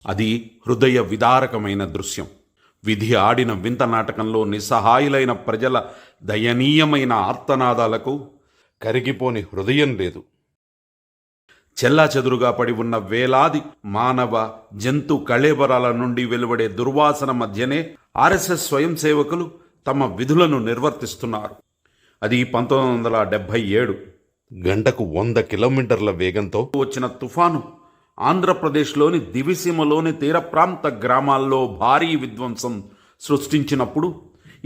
అది హృదయ విదారకమైన దృశ్యం. విధి ఆడిన వింత నాటకంలో నిస్సహాయులైన ప్రజల దయనీయమైన ఆర్తనాదాలకు కరిగిపోని హృదయం లేదు. చెల్లాచెదురుగా పడి ఉన్న వేలాది మానవ జంతు కళేబరాల నుండి వెలువడే దుర్వాసన మధ్యనే ఆర్ఎస్ఎస్ స్వయం సేవకులు తమ విధులను నిర్వర్తిస్తున్నారు. అది 1977. గంటకు 100 కిలోమీటర్ల వేగంతో వచ్చిన తుఫాను ఆంధ్రప్రదేశ్లోని దివిసీమలోని తీర ప్రాంత గ్రామాల్లో భారీ విధ్వంసం సృష్టించినప్పుడు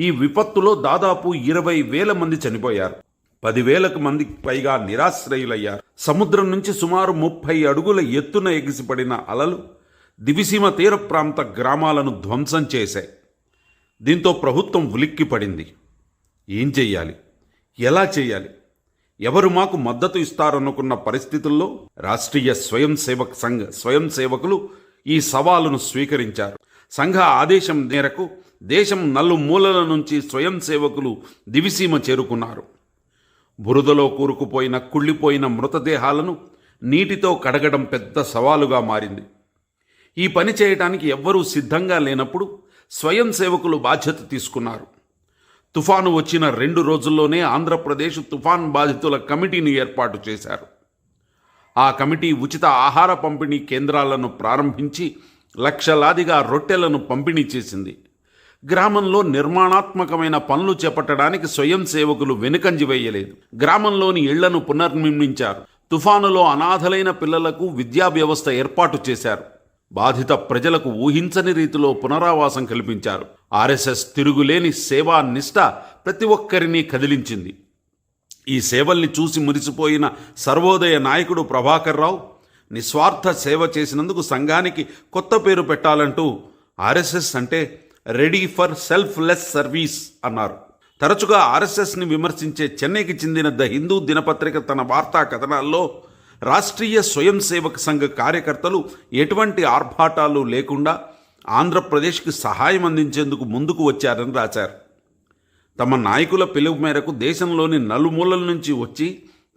ఈ విపత్తులో దాదాపు 20,000 మంది చనిపోయారు. 10,000 మందికి పైగా నిరాశ్రయులయ్యారు. సముద్రం నుంచి సుమారు 30 అడుగుల ఎత్తున ఎగిసిపడిన అలలు దివిసీమ తీర ప్రాంత గ్రామాలను ధ్వంసం చేశాయి. దీంతో ప్రభుత్వం ఉలిక్కిపడింది. ఏం చెయ్యాలి, ఎలా చేయాలి, ఎవరు మాకు మద్దతు ఇస్తారనుకున్న పరిస్థితుల్లో రాష్ట్రీయ స్వయం సేవకులు ఈ సవాలును స్వీకరించారు. సంఘ ఆదేశం మేరకు దేశం నలుమూలల నుంచి స్వయం సేవకులు దివిసీమ చేరుకున్నారు. బురదలో కూరుకుపోయిన కుళ్ళిపోయిన మృతదేహాలను నీటితో కడగడం పెద్ద సవాలుగా మారింది. ఈ పని చేయడానికి ఎవ్వరూ సిద్ధంగా లేనప్పుడు స్వయం సేవకులు బాధ్యత తీసుకున్నారు. తుఫాను వచ్చిన 2 రోజుల్లోనే ఆంధ్రప్రదేశ్ తుఫాన్ బాధితుల కమిటీని ఏర్పాటు చేశారు. ఆ కమిటీ ఉచిత ఆహార పంపిణీ కేంద్రాలను ప్రారంభించి లక్షలాదిగా రొట్టెలను పంపిణీ చేసింది. గ్రామంలో నిర్మాణాత్మకమైన పనులు చేపట్టడానికి స్వయం సేవకులు వెనుకంజ వేయలేదు. గ్రామంలోని ఇళ్లను పునర్నిర్మించారు. తుఫానులో అనాథలైన పిల్లలకు విద్యా వ్యవస్థ ఏర్పాటు చేశారు. బాధిత ప్రజలకు ఊహించని రీతిలో పునరావాసం కల్పించారు. ఆర్ఎస్ఎస్ తిరుగులేని సేవా నిష్ఠ ప్రతి ఒక్కరిని కదిలించింది. ఈ సేవల్ని చూసి మురిసిపోయిన సర్వోదయ నాయకుడు ప్రభాకర్ రావు నిస్వార్థ సేవ చేసినందుకు సంఘానికి కొత్త పేరు పెట్టాలంటూ ఆర్ఎస్ఎస్ అంటే రెడీ ఫర్ సెల్ఫ్లెస్ సర్వీస్ అన్నారు. తరచుగా ఆర్ఎస్ఎస్ని విమర్శించే చెన్నైకి చెందిన ద హిందూ దినపత్రిక తన వార్తా కథనాల్లో రాష్ట్రీయ స్వయం సేవక సంఘ కార్యకర్తలు ఎటువంటి ఆర్భాటాలు లేకుండా ఆంధ్రప్రదేశ్కి సహాయం అందించేందుకు ముందుకు వచ్చారని రాశారు. తమ నాయకుల పిలుపు మేరకు దేశంలోని నలుమూలల నుంచి వచ్చి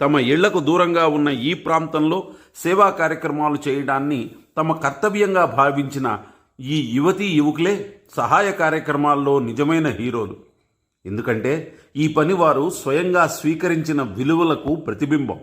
తమ ఇళ్లకు దూరంగా ఉన్న ఈ ప్రాంతంలో సేవా కార్యక్రమాలు చేయడాన్ని తమ కర్తవ్యంగా భావించిన ఈ యువతీ యువకులే సహాయ కార్యక్రమాల్లో నిజమైన హీరోలు. ఎందుకంటే ఈ పని వారు స్వయంగా స్వీకరించిన విలువలకు ప్రతిబింబం.